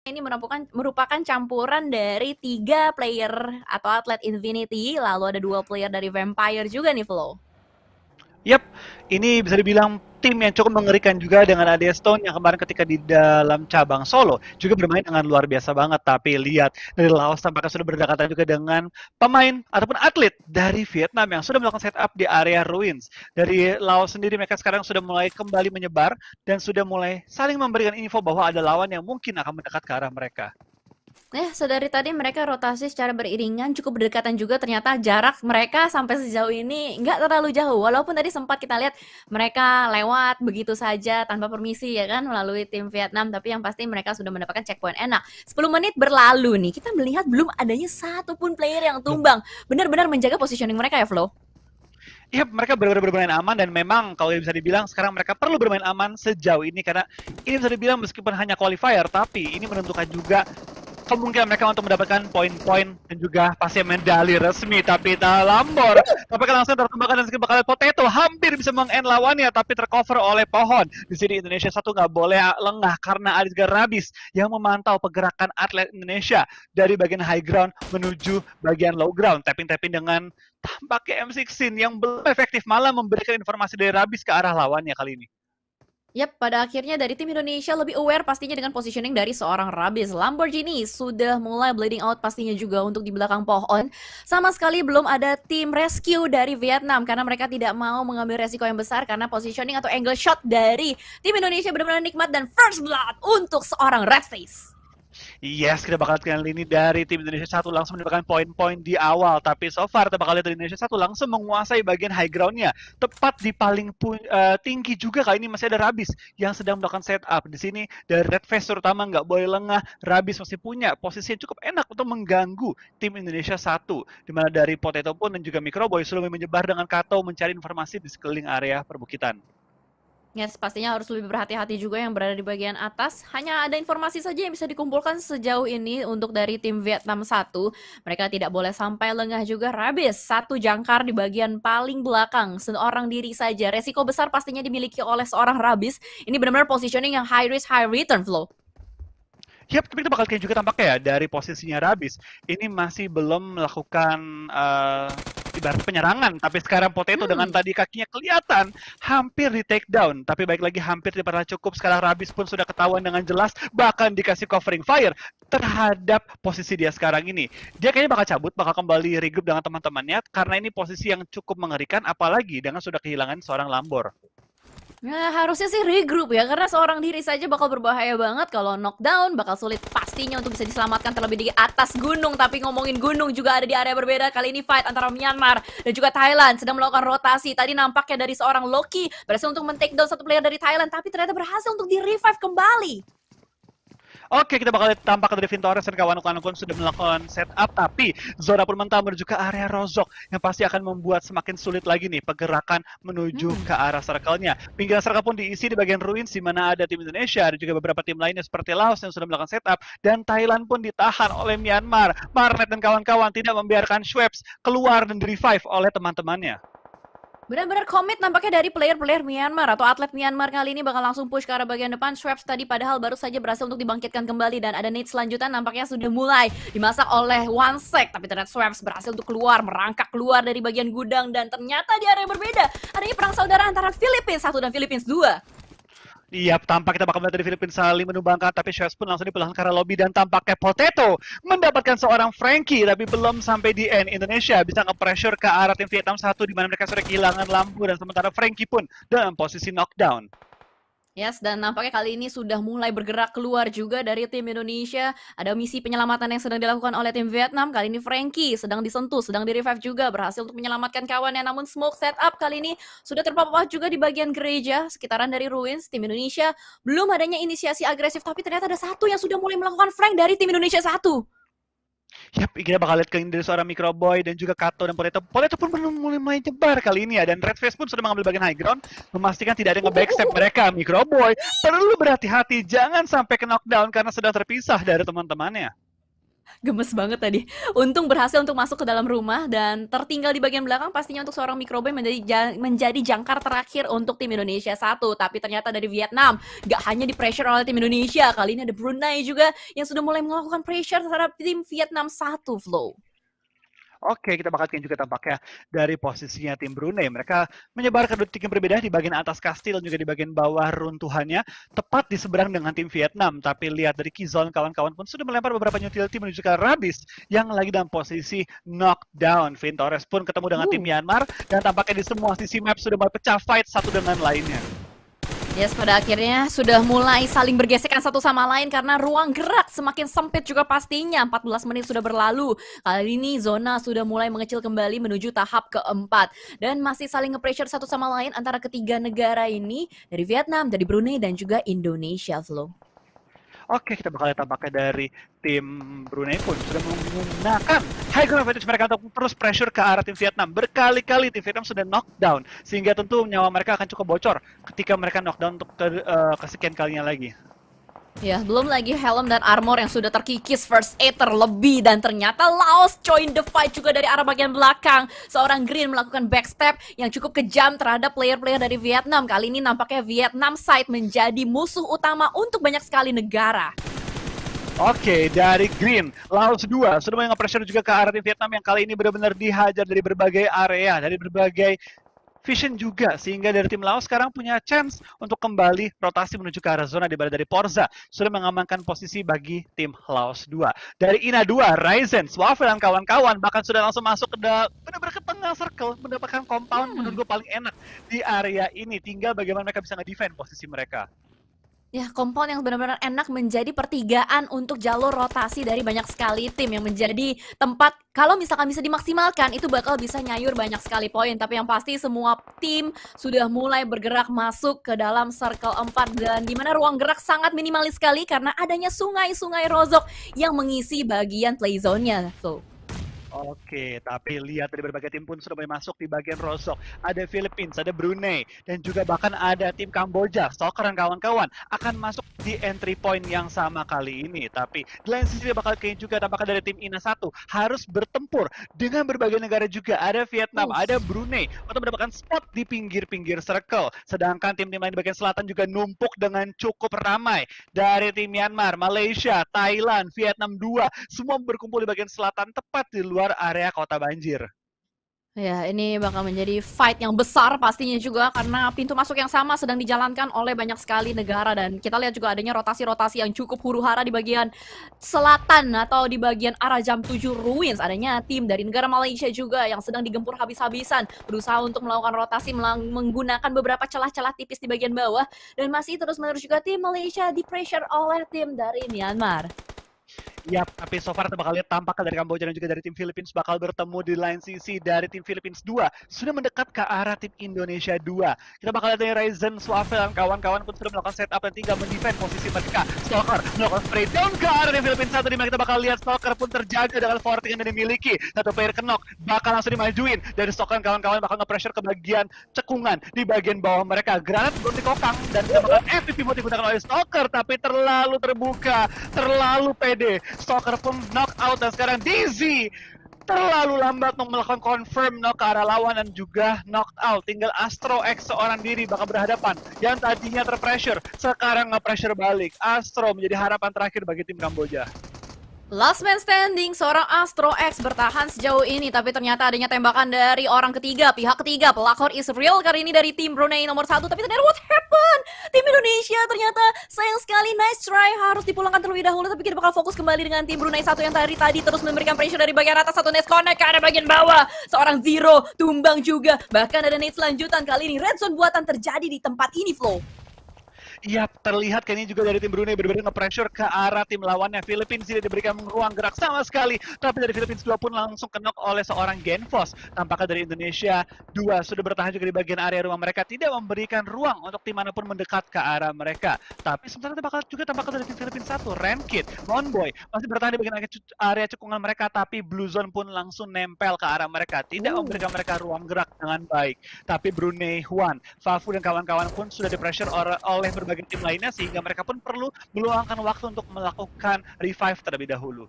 ini merupakan campuran dari 3 player atau atlet Infinity, lalu ada 2 player dari Vampire juga nih, Flo. Yap, ini bisa dibilang tim yang cukup mengerikan juga dengan AD Stone yang kemarin ketika di dalam cabang solo juga bermain dengan luar biasa banget. Tapi lihat dari Laos tampaknya sudah berdekatan juga dengan pemain ataupun atlet dari Vietnam yang sudah melakukan setup di area ruins. Dari Laos sendiri mereka sekarang sudah mulai kembali menyebar dan sudah mulai saling memberikan info bahwa ada lawan yang mungkin akan mendekat ke arah mereka. Dari tadi mereka rotasi secara beriringan, cukup berdekatan juga, ternyata jarak mereka sampai sejauh ini nggak terlalu jauh. Walaupun tadi sempat kita lihat mereka lewat begitu saja tanpa permisi ya kan melalui tim Vietnam, tapi yang pasti mereka sudah mendapatkan checkpoint enak. 10 menit berlalu nih, kita melihat belum adanya satupun player yang Belum. tumbang. Benar-benar menjaga positioning mereka ya, Flo. Iya, mereka benar-benar bermain aman dan memang kalau bisa dibilang sekarang mereka perlu bermain aman sejauh ini karena ini bisa dibilang meskipun hanya qualifier tapi ini menentukan juga kemungkinan mereka untuk mendapatkan poin-poin dan juga pasti medali resmi. Tapi Lambor tampaknya langsung tertembakkan dan skill bakal Potato hampir bisa meng-end lawannya tapi tercover oleh pohon. Di sini Indonesia satu nggak boleh lengah karena ada juga Rabis yang memantau pergerakan atlet Indonesia dari bagian high ground menuju bagian low ground. Tapping-tapping dengan tampaknya M16 yang belum efektif malah memberikan informasi dari Rabis ke arah lawannya kali ini. Yap, pada akhirnya dari tim Indonesia lebih aware pastinya dengan positioning dari seorang Rabis. Lamborghini sudah mulai bleeding out pastinya juga untuk di belakang pohon. Sama sekali belum ada tim rescue dari Vietnam karena mereka tidak mau mengambil resiko yang besar karena positioning atau angle shot dari tim Indonesia benar-benar nikmat dan first blood untuk seorang Red Face. Yes, kita bakal lihat ini dari tim Indonesia satu langsung mendapatkan poin-poin di awal. Tapi so far kita bakal lihat dari Indonesia satu langsung menguasai bagian high ground-nya. Tepat di paling tinggi juga kali ini masih ada Rabis yang sedang melakukan setup. Di sini dari Red Face terutama nggak boleh lengah. Rabis masih punya posisi yang cukup enak untuk mengganggu tim Indonesia satu. Dimana dari Potato pun dan juga Microboy sudah menyebar dengan Kato mencari informasi di sekeliling area perbukitan. Yes, pastinya harus lebih berhati-hati juga yang berada di bagian atas. Hanya ada informasi saja yang bisa dikumpulkan sejauh ini untuk dari tim Vietnam 1. Mereka tidak boleh sampai lengah juga. Rabis, satu jangkar di bagian paling belakang. Seorang diri saja. Resiko besar pastinya dimiliki oleh seorang Rabis. Ini benar-benar positioning yang high risk, high return, Flow. Yap, tapi kita bakal lihat juga tampaknya ya dari posisinya Rabis ini masih belum melakukan ibarat penyerangan, tapi sekarang Potato dengan tadi kakinya kelihatan hampir di take down, tapi baik lagi hampir tidak pernah cukup. Sekarang Rabis pun sudah ketahuan dengan jelas, bahkan dikasih covering fire terhadap posisi dia sekarang ini. Dia kayaknya bakal cabut, bakal kembali regroup dengan teman-temannya karena ini posisi yang cukup mengerikan, apalagi dengan sudah kehilangan seorang Lambor. Nah, harusnya sih regroup ya, karena seorang diri saja bakal berbahaya banget. Kalau knockdown, bakal sulit pastinya untuk bisa diselamatkan terlebih di atas gunung. Tapi ngomongin gunung juga ada di area berbeda. Kali ini fight antara Myanmar dan juga Thailand sedang melakukan rotasi. Tadi nampaknya dari seorang Loki berhasil untuk men-take down satu player dari Thailand, tapi ternyata berhasil untuk di-revive kembali. Oke, kita bakal lihat tampak dari Vintores dan kawan-kawan pun sudah melakukan setup, tapi zona pun mental menuju ke area Rozok yang pasti akan membuat semakin sulit lagi nih pergerakan menuju ke arah circle-nya. Pinggiran circle pun diisi di bagian ruins di mana ada tim Indonesia, ada juga beberapa tim lainnya seperti Laos yang sudah melakukan setup, dan Thailand pun ditahan oleh Myanmar. Marnet dan kawan-kawan tidak membiarkan Schweppes keluar dan di-revive oleh teman-temannya. Benar-benar komit nampaknya dari player-player Myanmar atau atlet Myanmar kali ini bakal langsung push ke arah bagian depan. Schweppes tadi padahal baru saja berhasil untuk dibangkitkan kembali dan ada nade selanjutan nampaknya sudah mulai dimasak oleh OneSec, tapi ternyata Schweppes berhasil untuk keluar, merangkak keluar dari bagian gudang dan ternyata di area yang berbeda adanya perang saudara antara Philippines 1 dan Philippines 2. Iya, tampak kita bakal melihat dari Filipina saling menumbangkan, tapi Schweppes pun langsung dipulangkan ke arah lobby dan tampaknya Potato mendapatkan seorang Frankie, tapi belum sampai di end. Indonesia bisa nge-pressure ke arah tim Vietnam 1 di mana mereka sudah kehilangan lampu dan sementara Frankie pun dalam posisi knockdown. Yes, dan nampaknya kali ini sudah mulai bergerak keluar juga dari tim Indonesia. Ada misi penyelamatan yang sedang dilakukan oleh tim Vietnam. Kali ini Frankie sedang disentuh, sedang di-revive juga. Berhasil untuk menyelamatkan kawannya, namun smoke setup kali ini sudah terpapar juga di bagian gereja, sekitaran dari ruins. Tim Indonesia belum adanya inisiasi agresif, tapi ternyata ada satu yang sudah mulai melakukan flank dari tim Indonesia 1. Yap, kita bakal lihat ke dari seorang Microboy dan juga Kato dan Potato. Potato pun belum mulai nyebar kali ini ya, dan Red Face pun sudah mengambil bagian high ground, memastikan tidak ada nge-backstep mereka. Microboy perlu berhati-hati, jangan sampai ke knockdown karena sudah terpisah dari teman-temannya. Gemes banget tadi. Untung berhasil untuk masuk ke dalam rumah dan tertinggal di bagian belakang pastinya untuk seorang Microbay menjadi jangkar terakhir untuk tim Indonesia satu. Tapi ternyata dari Vietnam gak hanya di pressure oleh tim Indonesia, kali ini ada Brunei juga yang sudah mulai melakukan pressure terhadap tim Vietnam satu, Flow. Oke, kita bakal lihat juga tampaknya dari posisinya tim Brunei. Mereka menyebarkan dua tim berbeda di bagian atas kastil dan juga di bagian bawah runtuhannya, tepat di seberang dengan tim Vietnam. Tapi lihat dari Kizon, kawan-kawan pun sudah melempar beberapa utility menuju ke Rabis yang lagi dalam posisi knockdown. Vin Torres pun ketemu dengan tim Myanmar dan tampaknya di semua sisi map sudah mulai pecah fight satu dengan lainnya. Yes, pada akhirnya sudah mulai saling bergesekan satu sama lain karena ruang gerak semakin sempit juga pastinya. 14 menit sudah berlalu. Kali ini zona sudah mulai mengecil kembali menuju tahap keempat. Dan masih saling nge-pressure satu sama lain antara ketiga negara ini. Dari Vietnam, dari Brunei, dan juga Indonesia, Flo. Oke, kita bakal lihat tampaknya dari tim Brunei pun sudah menggunakan high ground advantage mereka untuk terus pressure ke arah tim Vietnam. Berkali-kali tim Vietnam sudah knockdown, sehingga tentu nyawa mereka akan cukup bocor ketika mereka knockdown untuk kesekian kalinya lagi. Ya, belum lagi helm dan armor yang sudah terkikis, first aid terlebih, dan ternyata Laos join the fight juga dari arah bagian belakang. Seorang Green melakukan backstep yang cukup kejam terhadap player-player dari Vietnam. Kali ini nampaknya Vietnam side menjadi musuh utama untuk banyak sekali negara. Oke, dari Green, Laos 2 sudah mulai nge-pressure juga ke arah tim Vietnam yang kali ini benar-benar dihajar dari berbagai area, dari berbagai vision juga, sehingga dari tim Laos sekarang punya chance untuk kembali rotasi menuju ke arah zona di bawah dari Porza. Sudah mengamankan posisi bagi tim Laos 2. Dari Ina 2, Ryzen, Swaffle dan kawan-kawan bahkan sudah langsung masuk ke benar-benar ke tengah circle, mendapatkan compound menurut gue paling enak di area ini. Tinggal bagaimana mereka bisa nge-defend posisi mereka. Ya, compound yang benar-benar enak menjadi pertigaan untuk jalur rotasi dari banyak sekali tim yang menjadi tempat kalau misalkan bisa dimaksimalkan itu bakal bisa nyayur banyak sekali poin. Tapi yang pasti semua tim sudah mulai bergerak masuk ke dalam circle 4 dan dimana ruang gerak sangat minimalis sekali karena adanya sungai-sungai rozok yang mengisi bagian play zone-nya. So. Oke, tapi lihat dari berbagai tim pun sudah mulai masuk di bagian rosok. Ada Philippines, ada Brunei, dan juga bahkan ada tim Kamboja, Stalker dan kawan-kawan akan masuk di entry point yang sama kali ini. Tapi di lain sisi bakal kayaknya juga tampaknya dari tim INA 1 harus bertempur dengan berbagai negara juga. Ada Vietnam, ada Brunei untuk mendapatkan spot di pinggir-pinggir circle. Sedangkan tim-tim lain di bagian selatan juga numpuk dengan cukup ramai. Dari tim Myanmar, Malaysia, Thailand, Vietnam 2, semua berkumpul di bagian selatan tepat di luar area kota banjir. Ya, ini bakal menjadi fight yang besar pastinya juga karena pintu masuk yang sama sedang dijalankan oleh banyak sekali negara dan kita lihat juga adanya rotasi-rotasi yang cukup huru-hara di bagian selatan atau di bagian arah jam 7 Ruins. Adanya tim dari negara Malaysia juga yang sedang digempur habis-habisan berusaha untuk melakukan rotasi menggunakan beberapa celah-celah tipis di bagian bawah dan masih terus-menerus juga tim Malaysia di pressure oleh tim dari Myanmar. Yap, tapi so far kita bakal lihat tampaknya dari Kamboja dan juga dari tim Philippines bakal bertemu di line sisi dari tim Philippines 2 sudah mendekat ke arah tim Indonesia 2. Kita bakal lihat dari Ryzen, Swaffle dan kawan-kawan pun sudah melakukan setup dan tinggal mendefend posisi mereka. Stalker melakukan spray down ke arah tim Philippines 1 dimana kita bakal lihat Stalker pun terjaga dengan forting yang dimiliki. Satu player knock bakal langsung dimajuin dari Stalker dan kawan-kawan bakal nge-pressure ke bagian cekungan di bagian bawah mereka. Granat belum dikokang dan kita bakal MVP mau digunakan oleh Stalker tapi terlalu terbuka, terlalu pede. Stalker pun knock out dan sekarang Dizzy terlalu lambat untuk melakukan confirm knock ke arah lawan dan juga knock out. Tinggal Astro X seorang diri bakal berhadapan yang tadinya terpressure sekarang nge-pressure balik. Astro menjadi harapan terakhir bagi tim Kamboja. Last man standing, seorang Astro X bertahan sejauh ini, tapi ternyata adanya tembakan dari orang ketiga, pihak ketiga, pelakor is real kali ini dari tim Brunei nomor 1, tapi ternyata what happened? Tim Indonesia ternyata sayang sekali, nice try, harus dipulangkan terlebih dahulu, tapi kita bakal fokus kembali dengan tim Brunei 1 yang tadi terus memberikan pressure dari bagian atas, satu nest connect ke arah bagian bawah, seorang Zero, tumbang juga, bahkan ada nade selanjutan kali ini, red zone buatan terjadi di tempat ini, Flow. Iya, terlihat kayaknya juga dari tim Brunei benar-benar nge-pressure ke arah tim lawannya. Philippines tidak diberikan ruang gerak sama sekali, tapi dari Philippines 2 pun langsung kenok oleh seorang Genfos. Tampaknya dari Indonesia 2 sudah bertahan juga di bagian area rumah mereka, tidak memberikan ruang untuk tim manapun mendekat ke arah mereka. Tapi sementara bakal juga tampaknya dari tim Philippines 1, Rankid, Monboy masih bertahan di bagian area cekungan mereka, tapi Blue Zone pun langsung nempel ke arah mereka, tidak memberikan mereka ruang gerak dengan baik. Tapi Brunei, Juan, Fafu dan kawan-kawan pun sudah di-pressure oleh berbagai tim lainnya sehingga mereka pun perlu meluangkan waktu untuk melakukan revive terlebih dahulu.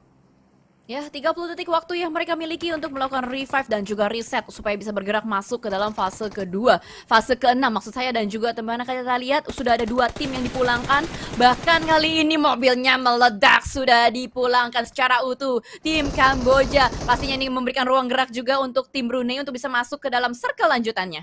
Ya, 30 detik waktu yang mereka miliki untuk melakukan revive dan juga reset supaya bisa bergerak masuk ke dalam fase kedua. Fase ke-6 maksud saya, dan juga teman-teman kita lihat sudah ada 2 tim yang dipulangkan. Bahkan kali ini mobilnya meledak, sudah dipulangkan secara utuh. Tim Kamboja pastinya ini memberikan ruang gerak juga untuk tim Brunei untuk bisa masuk ke dalam circle lanjutannya.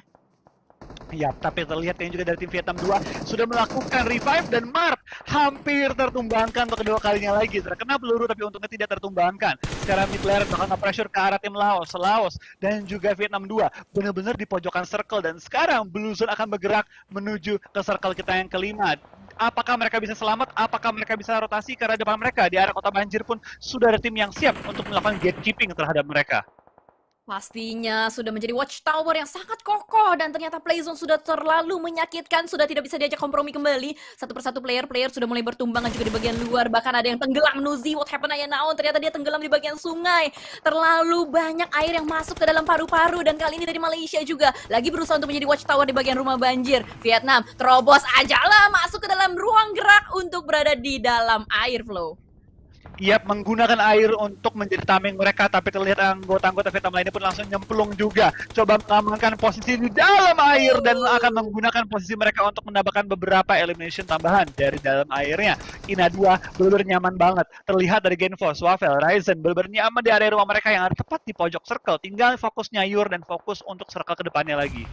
Ya, tapi terlihat yang juga dari tim Vietnam 2 sudah melakukan revive dan Mark hampir tertumbangkan untuk kedua kalinya lagi. Terkena peluru tapi untungnya tidak tertumbangkan. Sekarang mid laner bakal nge-pressure ke arah tim Laos. Laos dan juga Vietnam 2 benar-benar di pojokan circle, dan sekarang Blue Zone akan bergerak menuju ke circle kita yang kelima. Apakah mereka bisa selamat? Apakah mereka bisa rotasi? Karena depan mereka di arah kota banjir pun sudah ada tim yang siap untuk melakukan gatekeeping terhadap mereka. Pastinya sudah menjadi watchtower yang sangat kokoh, dan ternyata Playzone sudah terlalu menyakitkan, sudah tidak bisa diajak kompromi kembali. Satu persatu player sudah mulai bertumbangan juga di bagian luar, bahkan ada yang tenggelam. Nuzi, what happened Ayah Naon? Ternyata dia tenggelam di bagian sungai. Terlalu banyak air yang masuk ke dalam paru-paru, dan kali ini dari Malaysia juga lagi berusaha untuk menjadi watchtower di bagian rumah banjir. Vietnam terobos aja lah masuk ke dalam ruang gerak untuk berada di dalam air, Flow. Yap, menggunakan air untuk menjadi tameng mereka, tapi terlihat anggota-anggota Vietnam lainnya pun langsung nyemplung juga. Coba mengamankan posisi di dalam air dan akan menggunakan posisi mereka untuk mendapatkan beberapa elimination tambahan dari dalam airnya. Ina 2 benar-benar nyaman banget. Terlihat dari Genfos, Waffle, Ryzen benar-benar nyaman di area rumah mereka yang ada tepat di pojok circle. Tinggal fokus nyayur dan fokus untuk circle ke depannya lagi.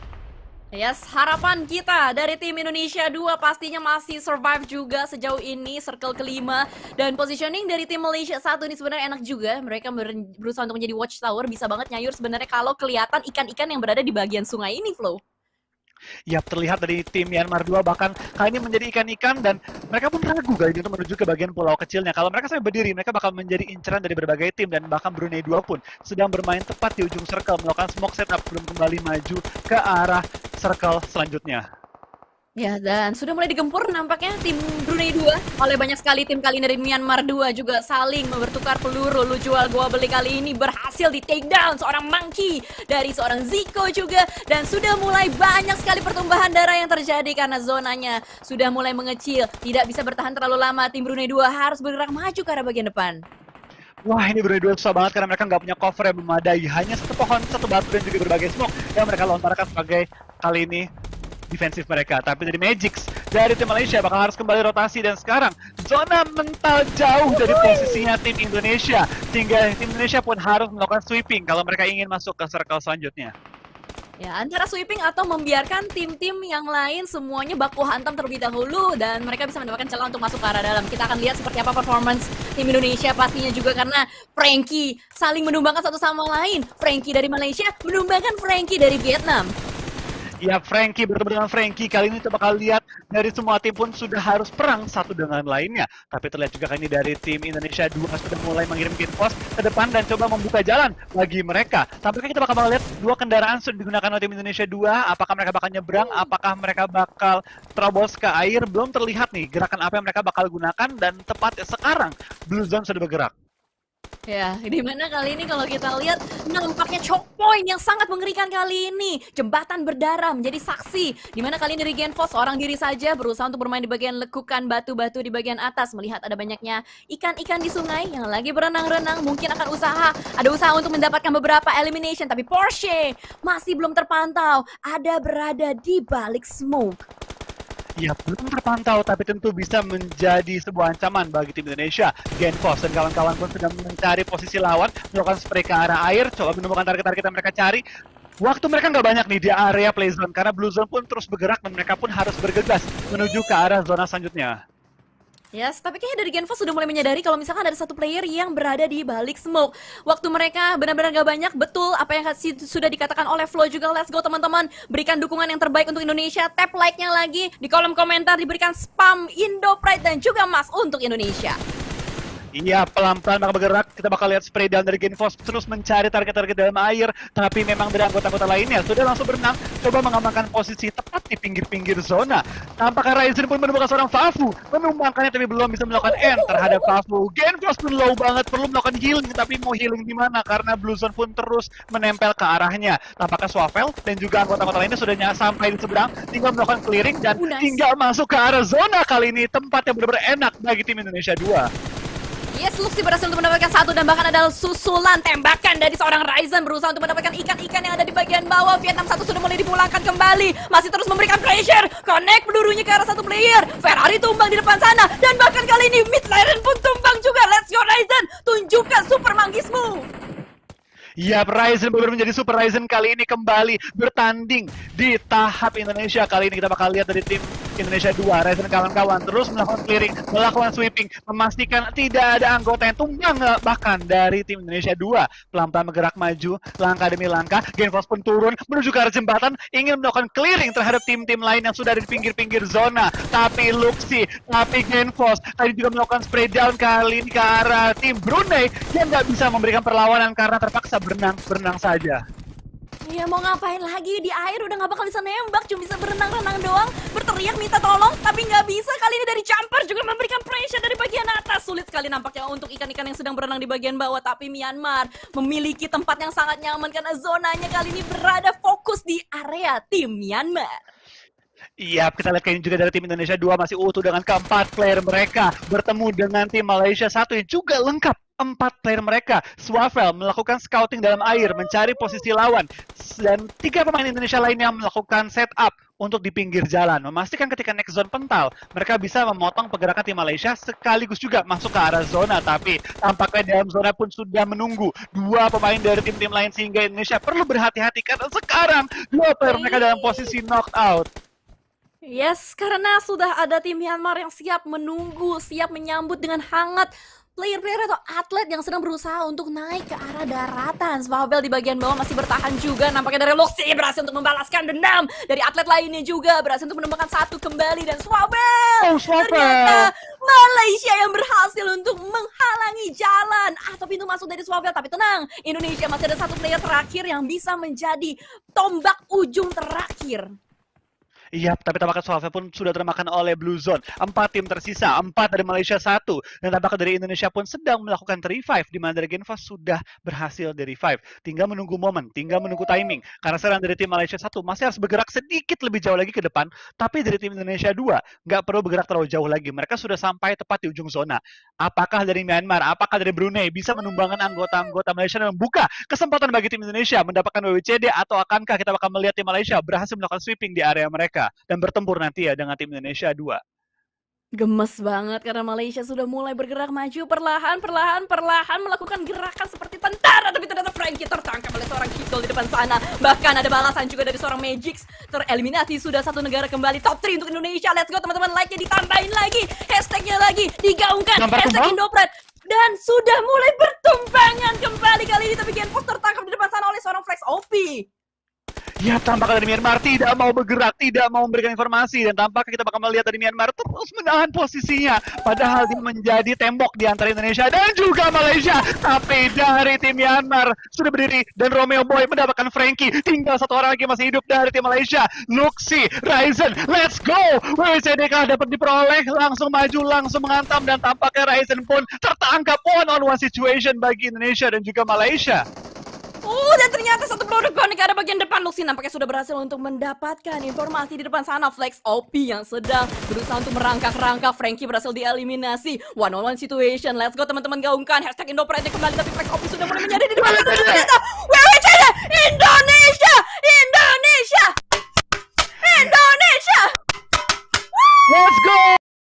Yes, harapan kita dari tim Indonesia 2 pastinya masih survive juga sejauh ini, circle kelima. Dan positioning dari tim Malaysia 1 ini sebenarnya enak juga. Mereka berusaha untuk menjadi watchtower, bisa banget nyayur sebenarnya kalau kelihatan ikan-ikan yang berada di bagian sungai ini, Flow. Ya, terlihat dari tim Myanmar 2 bahkan kali ini menjadi ikan-ikan, dan mereka pun ragu kali ini untuk menuju ke bagian pulau kecilnya. Kalau mereka sampai berdiri, mereka bakal menjadi inceran dari berbagai tim, dan bahkan Brunei 2 pun sedang bermain tepat di ujung circle, melakukan smoke setup belum kembali maju ke arah circle selanjutnya. Ya, dan sudah mulai digempur nampaknya tim Brunei 2 oleh banyak sekali tim kali ini dari Myanmar 2 juga saling bertukar peluru. Lu jual gua beli kali ini berhasil di take down seorang Monkey dari seorang Zico juga, dan sudah mulai banyak sekali pertumbuhan darah yang terjadi karena zonanya sudah mulai mengecil. Tidak bisa bertahan terlalu lama, tim Brunei 2 harus bergerak maju ke arah bagian depan. Wah, ini Brunei 2 susah banget karena mereka nggak punya cover yang memadai. Hanya satu pohon, satu batu, dan juga berbagai smoke yang mereka lontarkan sebagai kali ini defensif mereka. Tapi dari Magix dari tim Malaysia bakal harus kembali rotasi, dan sekarang zona mental jauh dari posisinya tim Indonesia, sehingga tim Indonesia pun harus melakukan sweeping kalau mereka ingin masuk ke circle selanjutnya. Ya, antara sweeping atau membiarkan tim-tim yang lain semuanya baku hantam terlebih dahulu, dan mereka bisa mendapatkan celah untuk masuk ke arah dalam. Kita akan lihat seperti apa performance tim Indonesia pastinya juga, karena Frankie saling menumbangkan satu sama lain. Frankie dari Malaysia menumbangkan Frankie dari Vietnam. Ya, Frankie bertemu dengan Frankie. Kali ini kita bakal lihat dari semua tim pun sudah harus perang satu dengan lainnya. Tapi terlihat juga kali ini dari tim Indonesia 2 sudah mulai mengirim Genfos ke depan dan coba membuka jalan bagi mereka. Tampaknya kita bakal lihat dua kendaraan sudah digunakan oleh tim Indonesia 2. Apakah mereka bakal nyebrang? Apakah mereka bakal terobos ke air? Belum terlihat nih gerakan apa yang mereka bakal gunakan, dan tepat sekarang Blue Zone sudah bergerak. Ya, dimana kali ini kalau kita lihat nampaknya choke point yang sangat mengerikan kali ini. Jembatan berdarah menjadi saksi. Dimana kali ini dari Genfos seorang diri saja berusaha untuk bermain di bagian lekukan batu-batu di bagian atas. Melihat ada banyaknya ikan-ikan di sungai yang lagi berenang-renang. Mungkin akan ada usaha untuk mendapatkan beberapa elimination. Tapi Porsche masih belum terpantau. Ada berada di balik smoke. Ya, belum terpantau, tapi tentu bisa menjadi sebuah ancaman bagi tim Indonesia. Genfos dan kawan-kawan pun sedang mencari posisi lawan, melakukan spray ke arah air, coba menemukan target-target yang mereka cari. Waktu mereka nggak banyak nih di area play zone, karena Blue Zone pun terus bergerak dan mereka pun harus bergegas menuju ke arah zona selanjutnya. Yes, tapi kayaknya dari Genfos sudah mulai menyadari kalau misalkan ada satu player yang berada di balik smoke. Waktu mereka benar-benar gak banyak, betul apa yang sudah dikatakan oleh Flo juga. Let's go teman-teman, berikan dukungan yang terbaik untuk Indonesia. Tap like-nya lagi, di kolom komentar diberikan spam Indo Pride dan juga emas untuk Indonesia. Iya, pelan-pelan bakal bergerak. Kita bakal lihat spray down dari Genfos terus mencari target-target dalam air. Tapi memang dari anggota-anggota lainnya sudah langsung berenang, coba mengamankan posisi tepat di pinggir-pinggir zona. Tampaknya Ryzen pun menemukan seorang Fafu, menumbangkannya tapi belum bisa melakukan end terhadap Fafu. Genfos pun low banget, perlu melakukan healing, tapi mau healing di mana? Karena Blue Zone pun terus menempel ke arahnya. Tampaknya Swavel dan juga anggota-anggota lainnya sudah sampai di seberang, tinggal melakukan clearing dan tinggal masuk ke arah zona kali ini, tempat yang benar-benar enak bagi tim Indonesia 2. Yes, Luxi berhasil untuk mendapatkan satu dan bahkan ada susulan tembakan dari seorang Ryzen berusaha untuk mendapatkan ikan-ikan yang ada di bagian bawah. Vietnam satu sudah mulai dipulangkan kembali, masih terus memberikan pressure, connect pelurunya ke arah satu player. Ferrari tumbang di depan sana dan bahkan kali ini mid lane pun tumbang juga. Let's go Ryzen, tunjukkan super manggismu. Ya, Ryzen benar menjadi Super Ryzen kali ini kembali bertanding di tahap Indonesia. Kali ini kita bakal lihat dari tim Indonesia 2, Ryzen kawan-kawan terus melakukan clearing, melakukan sweeping, memastikan tidak ada anggota yang tumbang bahkan dari tim Indonesia 2. Pelan-pelan bergerak maju, langkah demi langkah, GeNFOS pun turun menuju ke arah jembatan, ingin melakukan clearing terhadap tim-tim lain yang sudah ada di pinggir-pinggir zona. Tapi Luxi, tapi GeNFOS tadi juga melakukan spray down kali ini ke arah tim Brunei yang nggak bisa memberikan perlawanan karena terpaksa berenang saja. Iya, mau ngapain lagi? Di air udah nggak bakal bisa nembak, cuma bisa berenang-renang doang, berteriak minta tolong, tapi nggak bisa. Kali ini dari jumper juga memberikan pressure dari bagian atas. Sulit sekali nampaknya untuk ikan-ikan yang sedang berenang di bagian bawah, tapi Myanmar memiliki tempat yang sangat nyaman karena zonanya kali ini berada fokus di area tim Myanmar. Iya, kita lihat kayaknya juga dari tim Indonesia 2 masih utuh dengan keempat player mereka bertemu dengan tim Malaysia 1 yang juga lengkap. 4 player mereka, Swavel melakukan scouting dalam air, mencari posisi lawan, dan 3 pemain Indonesia lainnya melakukan setup untuk di pinggir jalan, memastikan ketika next zone pental, mereka bisa memotong pergerakan tim Malaysia sekaligus juga masuk ke arah zona. Tapi tampaknya dalam zona pun sudah menunggu 2 pemain dari tim-tim lain sehingga Indonesia perlu berhati-hati karena sekarang 2 player mereka dalam posisi knocked out. Yes, karena sudah ada tim Myanmar yang siap menunggu, siap menyambut dengan hangat player-player atau atlet yang sedang berusaha untuk naik ke arah daratan. Swavel di bagian bawah masih bertahan juga. Nampaknya dari Luxi berhasil untuk membalaskan dendam. Dari atlet lainnya juga berhasil untuk menemukan satu kembali. Dan Swavel, ternyata Malaysia yang berhasil untuk menghalangi jalan atau pintu masuk dari Swavel. Tapi tenang, Indonesia masih ada satu player terakhir yang bisa menjadi tombak ujung terakhir. Iya, tapi tampaknya Swavel pun sudah termakan oleh Blue Zone. 4 tim tersisa, 4 dari Malaysia 1. Dan tampaknya dari Indonesia pun sedang melakukan revive, di mana dari GeNFOS sudah berhasil di-revive. Tinggal menunggu momen, tinggal menunggu timing. Karena sekarang dari tim Malaysia 1 masih harus bergerak sedikit lebih jauh lagi ke depan. Tapi dari tim Indonesia 2, nggak perlu bergerak terlalu jauh lagi. Mereka sudah sampai tepat di ujung zona. Apakah dari Myanmar, apakah dari Brunei bisa menumbangkan anggota-anggota Malaysia dan membuka kesempatan bagi tim Indonesia mendapatkan WWCD, atau akankah kita bakal melihat tim Malaysia berhasil melakukan sweeping di area mereka dan bertempur nanti ya dengan tim Indonesia 2. Gemes banget karena Malaysia sudah mulai bergerak maju perlahan melakukan gerakan seperti tentara, tapi ternyata Frankie tertangkap oleh seorang Kikol di depan sana. Bahkan ada balasan juga dari seorang Magix, tereliminasi sudah satu negara kembali. Top 3 untuk Indonesia. Let's go teman-teman, like-nya ditambahin lagi, hashtagnya lagi digaungkan, hashtag Indopret. Dan sudah mulai bertumbangan kembali kali ini, tapi GeNFOS tertangkap di depan sana oleh seorang Flex OP. Ya, tampaknya dari Myanmar tidak mau bergerak, tidak mau memberikan informasi, dan tampaknya kita bakal melihat dari Myanmar terus menahan posisinya, padahal dia menjadi tembok di antara Indonesia dan juga Malaysia. Tapi dari tim Myanmar sudah berdiri dan Romeo Boy mendapatkan Frankie. Tinggal satu orang lagi masih hidup dari tim Malaysia, Luxi, Ryzen. Let's go! WCDK dapat diperoleh, langsung maju, langsung menghantam, dan tampaknya Ryzen pun tertangkap one-on-one situation bagi Indonesia dan juga Malaysia. Dan ternyata satu produk connect ada bagian depan. Luxi nampaknya sudah berhasil untuk mendapatkan informasi di depan sana. Flex OP yang sedang berusaha untuk merangkak-rangkak. Frankie berhasil dieliminasi. One-on-one situation. Let's go teman-teman, gaungkan hashtag Indopretnya kembali. Tapi Flex OP sudah mulai menjadi di depan sana. Ternyata WWCD